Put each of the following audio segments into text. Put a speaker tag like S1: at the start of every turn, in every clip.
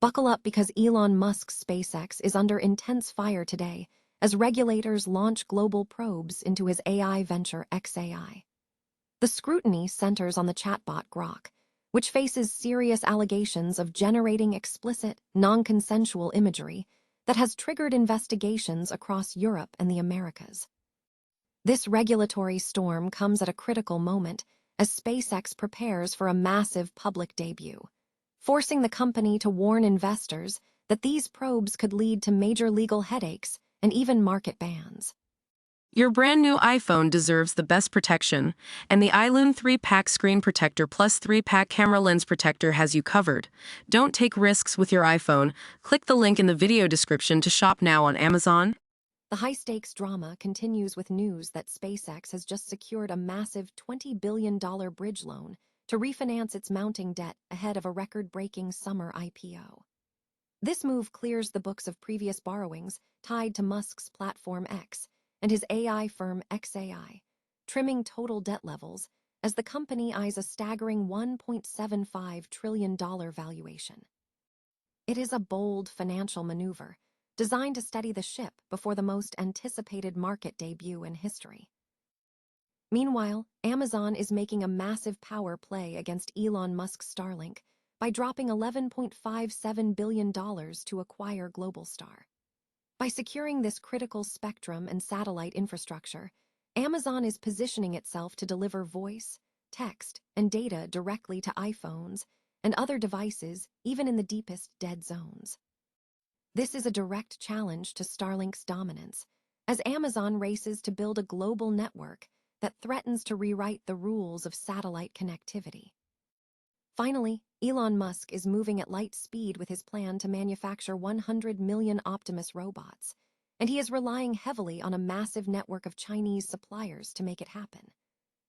S1: Buckle up because Elon Musk's SpaceX is under intense fire today as regulators launch global probes into his AI venture xAI. The scrutiny centers on the chatbot Grok, which faces serious allegations of generating explicit, non-consensual imagery that has triggered investigations across Europe and the Americas. This regulatory storm comes at a critical moment as SpaceX prepares for a massive public debut, forcing the company to warn investors that these probes could lead to major legal headaches and even market bans.
S2: Your brand new iPhone deserves the best protection, and the iLume 3-Pack Screen Protector Plus 3-Pack Camera Lens Protector has you covered. Don't take risks with your iPhone. Click the link in the video description to shop now on Amazon.
S1: The high-stakes drama continues with news that SpaceX has just secured a massive $20 billion bridge loan to refinance its mounting debt ahead of a record-breaking summer IPO. This move clears the books of previous borrowings tied to Musk's Platform X and his AI firm xAI, trimming total debt levels as the company eyes a staggering $1.75 trillion valuation. It is a bold financial maneuver designed to steady the ship before the most anticipated market debut in history. Meanwhile, Amazon is making a massive power play against Elon Musk's Starlink by dropping $11.57 billion to acquire Globalstar. By securing this critical spectrum and satellite infrastructure, Amazon is positioning itself to deliver voice, text, and data directly to iPhones and other devices, even in the deepest dead zones. This is a direct challenge to Starlink's dominance, as Amazon races to build a global network that threatens to rewrite the rules of satellite connectivity. Finally, Elon Musk is moving at light speed with his plan to manufacture 100 million Optimus robots, and he is relying heavily on a massive network of Chinese suppliers to make it happen.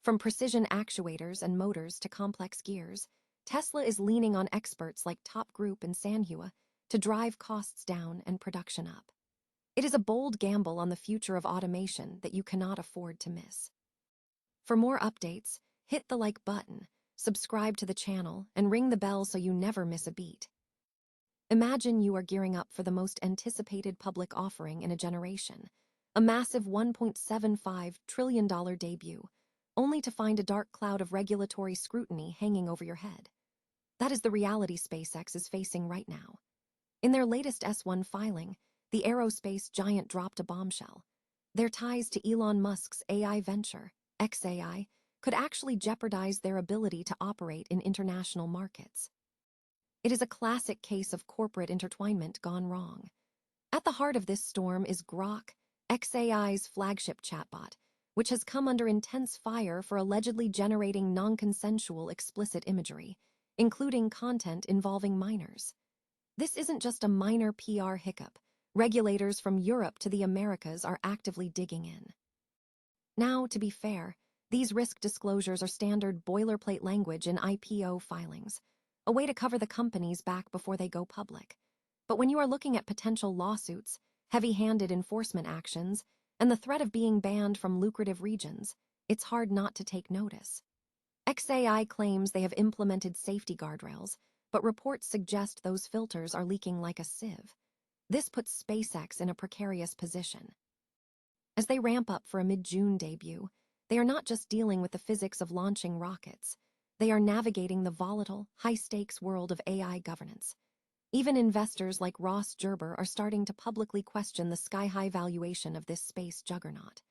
S1: From precision actuators and motors to complex gears, Tesla is leaning on experts like Top Group and Sanhua to drive costs down and production up. It is a bold gamble on the future of automation that you cannot afford to miss. For more updates, hit the like button, subscribe to the channel, and ring the bell so you never miss a beat. Imagine you are gearing up for the most anticipated public offering in a generation, a massive $1.75 trillion debut, only to find a dark cloud of regulatory scrutiny hanging over your head. That is the reality SpaceX is facing right now. In their latest S1 filing, the aerospace giant dropped a bombshell. Their ties to Elon Musk's AI venture, xAI, could actually jeopardize their ability to operate in international markets. It is a classic case of corporate intertwinement gone wrong. At the heart of this storm is Grok, xAI's flagship chatbot, which has come under intense fire for allegedly generating non-consensual explicit imagery, including content involving minors. This isn't just a minor PR hiccup. Regulators from Europe to the Americas are actively digging in. Now, to be fair, these risk disclosures are standard boilerplate language in IPO filings, a way to cover the company's back before they go public. But when you are looking at potential lawsuits, heavy-handed enforcement actions, and the threat of being banned from lucrative regions, it's hard not to take notice. xAI claims they have implemented safety guardrails, but reports suggest those filters are leaking like a sieve. This puts SpaceX in a precarious position. As they ramp up for a mid-June debut, they are not just dealing with the physics of launching rockets. They are navigating the volatile, high-stakes world of AI governance. Even investors like Ross Gerber are starting to publicly question the sky-high valuation of this space juggernaut.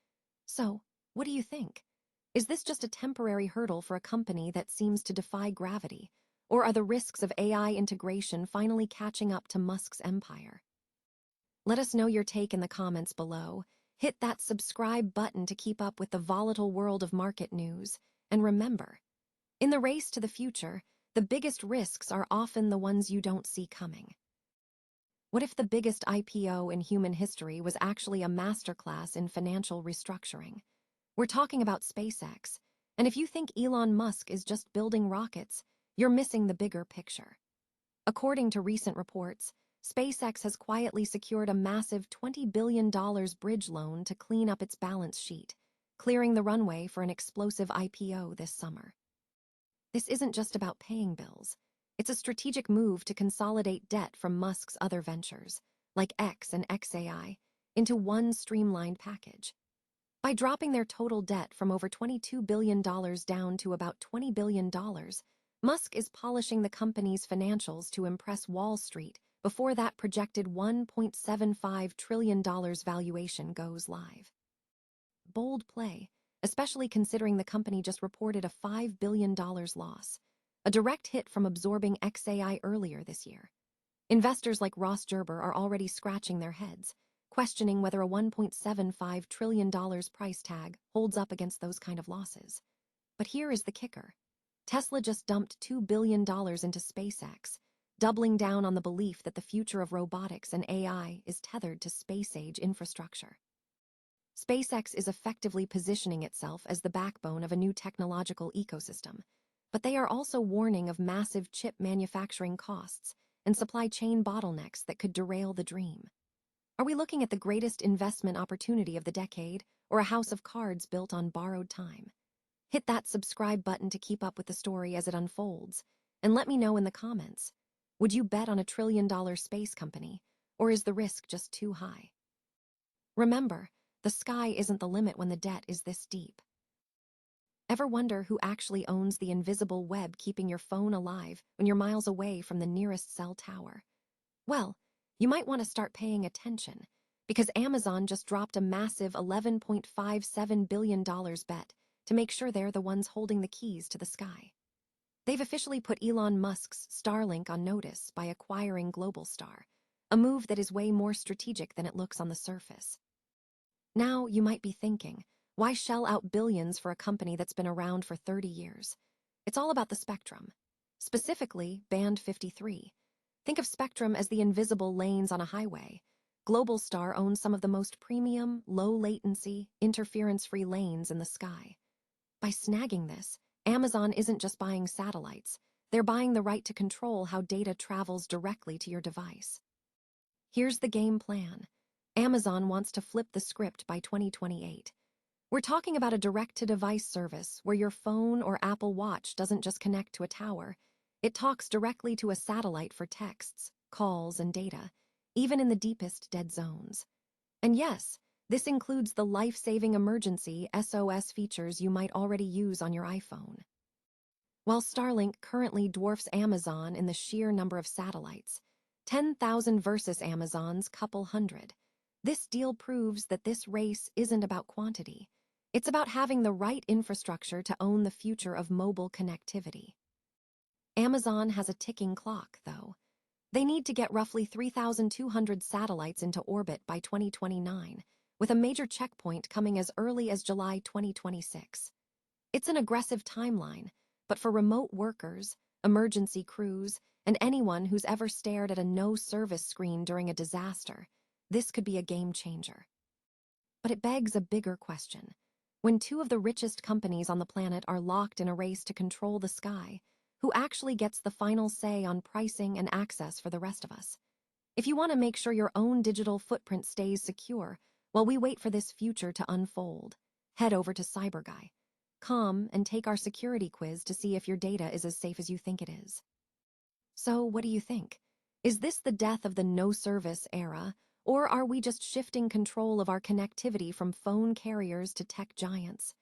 S1: So, what do you think? Is this just a temporary hurdle for a company that seems to defy gravity? Or are the risks of AI integration finally catching up to Musk's empire? Let us know your take in the comments below. Hit that subscribe button to keep up with the volatile world of market news. And remember, in the race to the future, the biggest risks are often the ones you don't see coming. What if the biggest IPO in human history was actually a masterclass in financial restructuring? We're talking about SpaceX, and if you think Elon Musk is just building rockets, you're missing the bigger picture. According to recent reports, SpaceX has quietly secured a massive $20 billion bridge loan to clean up its balance sheet, clearing the runway for an explosive IPO this summer. This isn't just about paying bills. It's a strategic move to consolidate debt from Musk's other ventures, like X and XAI, into one streamlined package. By dropping their total debt from over $22 billion down to about $20 billion, Musk is polishing the company's financials to impress Wall Street before that projected $1.75 trillion valuation goes live. Bold play, especially considering the company just reported a $5 billion loss, a direct hit from absorbing XAI earlier this year. Investors like Ross Gerber are already scratching their heads, questioning whether a $1.75 trillion price tag holds up against those kind of losses. But here is the kicker. Tesla just dumped $2 billion into SpaceX, doubling down on the belief that the future of robotics and AI is tethered to space-age infrastructure. SpaceX is effectively positioning itself as the backbone of a new technological ecosystem, but they are also warning of massive chip manufacturing costs and supply chain bottlenecks that could derail the dream. Are we looking at the greatest investment opportunity of the decade, or a house of cards built on borrowed time? Hit that subscribe button to keep up with the story as it unfolds, and let me know in the comments. Would you bet on a trillion-dollar space company, or is the risk just too high? Remember, the sky isn't the limit when the debt is this deep. Ever wonder who actually owns the invisible web keeping your phone alive when you're miles away from the nearest cell tower? Well, you might want to start paying attention, because Amazon just dropped a massive $11.57 billion bet to make sure they're the ones holding the keys to the sky. They've officially put Elon Musk's Starlink on notice by acquiring Globalstar, a move that is way more strategic than it looks on the surface. Now, you might be thinking, why shell out billions for a company that's been around for 30 years? It's all about the spectrum. Specifically, Band 53. Think of spectrum as the invisible lanes on a highway. Globalstar owns some of the most premium, low-latency, interference-free lanes in the sky. By snagging this, Amazon isn't just buying satellites. They're buying the right to control how data travels directly to your device. Here's the game plan. Amazon wants to flip the script by 2028. We're talking about a direct-to-device service where your phone or Apple Watch doesn't just connect to a tower. It talks directly to a satellite for texts, calls, and data, even in the deepest dead zones. And yes, this includes the life-saving emergency SOS features you might already use on your iPhone. While Starlink currently dwarfs Amazon in the sheer number of satellites, 10,000 versus Amazon's couple hundred, this deal proves that this race isn't about quantity. It's about having the right infrastructure to own the future of mobile connectivity. Amazon has a ticking clock, though. They need to get roughly 3,200 satellites into orbit by 2029, with a major checkpoint coming as early as July 2026. It's an aggressive timeline, but for remote workers, emergency crews, and anyone who's ever stared at a no-service screen during a disaster, this could be a game changer. But it begs a bigger question. When two of the richest companies on the planet are locked in a race to control the sky, who actually gets the final say on pricing and access for the rest of us? If you want to make sure your own digital footprint stays secure while we wait for this future to unfold, head over to CyberGuy.com and take our security quiz to see if your data is as safe as you think it is. So, what do you think? Is this the death of the no-service era, or are we just shifting control of our connectivity from phone carriers to tech giants?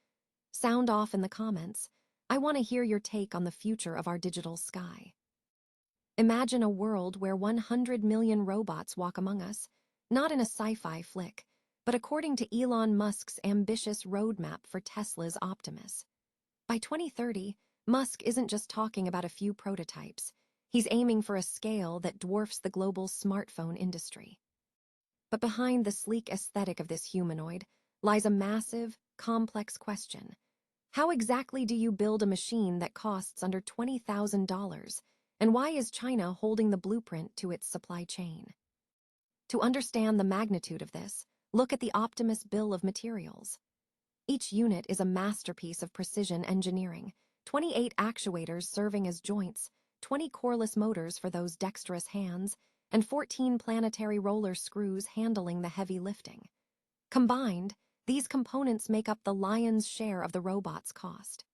S1: Sound off in the comments. I want to hear your take on the future of our digital sky. Imagine a world where 100 million robots walk among us, not in a sci-fi flick, but according to Elon Musk's ambitious roadmap for Tesla's Optimus. By 2030, Musk isn't just talking about a few prototypes. He's aiming for a scale that dwarfs the global smartphone industry. But behind the sleek aesthetic of this humanoid lies a massive, complex question. How exactly do you build a machine that costs under $20,000, and why is China holding the blueprint to its supply chain? To understand the magnitude of this, look at the Optimus bill of materials. Each unit is a masterpiece of precision engineering, 28 actuators serving as joints, 20 coreless motors for those dexterous hands, and 14 planetary roller screws handling the heavy lifting. Combined, these components make up the lion's share of the robot's cost.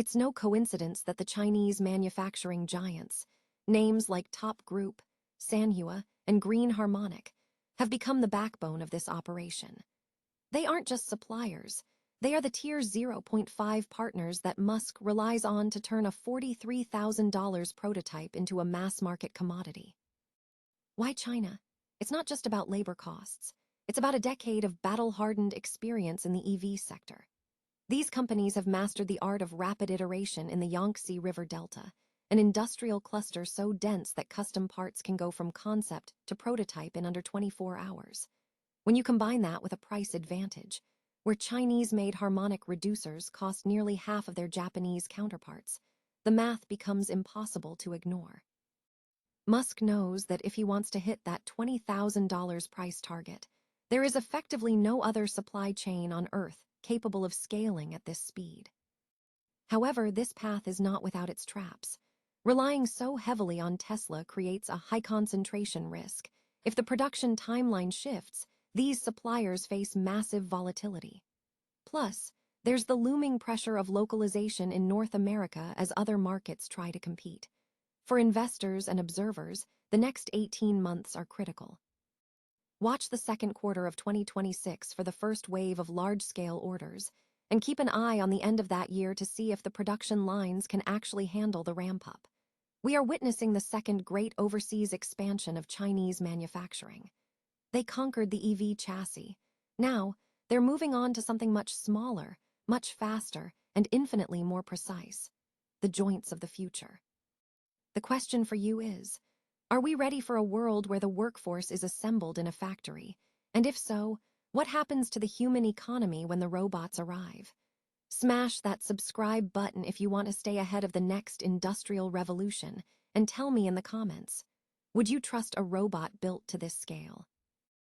S1: It's no coincidence that the Chinese manufacturing giants, names like Top Group, Sanhua, and Green Harmonic, have become the backbone of this operation. They aren't just suppliers. They are the Tier 0.5 partners that Musk relies on to turn a $43,000 prototype into a mass-market commodity. Why China? It's not just about labor costs. It's about a decade of battle-hardened experience in the EV sector. These companies have mastered the art of rapid iteration in the Yangtze River Delta, an industrial cluster so dense that custom parts can go from concept to prototype in under 24 hours. When you combine that with a price advantage, where Chinese-made harmonic reducers cost nearly half of their Japanese counterparts, the math becomes impossible to ignore. Musk knows that if he wants to hit that $20,000 price target, there is effectively no other supply chain on Earth capable of scaling at this speed. However, this path is not without its traps. Relying so heavily on Tesla creates a high concentration risk. If the production timeline shifts, these suppliers face massive volatility. Plus, there's the looming pressure of localization in North America as other markets try to compete. For investors and observers, the next 18 months are critical. Watch the second quarter of 2026 for the first wave of large-scale orders, and keep an eye on the end of that year to see if the production lines can actually handle the ramp-up. We are witnessing the second great overseas expansion of Chinese manufacturing. They conquered the EV chassis. Now, they're moving on to something much smaller, much faster, and infinitely more precise: the joints of the future. The question for you is, are we ready for a world where the workforce is assembled in a factory? And if so, what happens to the human economy when the robots arrive? Smash that subscribe button if you want to stay ahead of the next industrial revolution, and tell me in the comments, would you trust a robot built to this scale?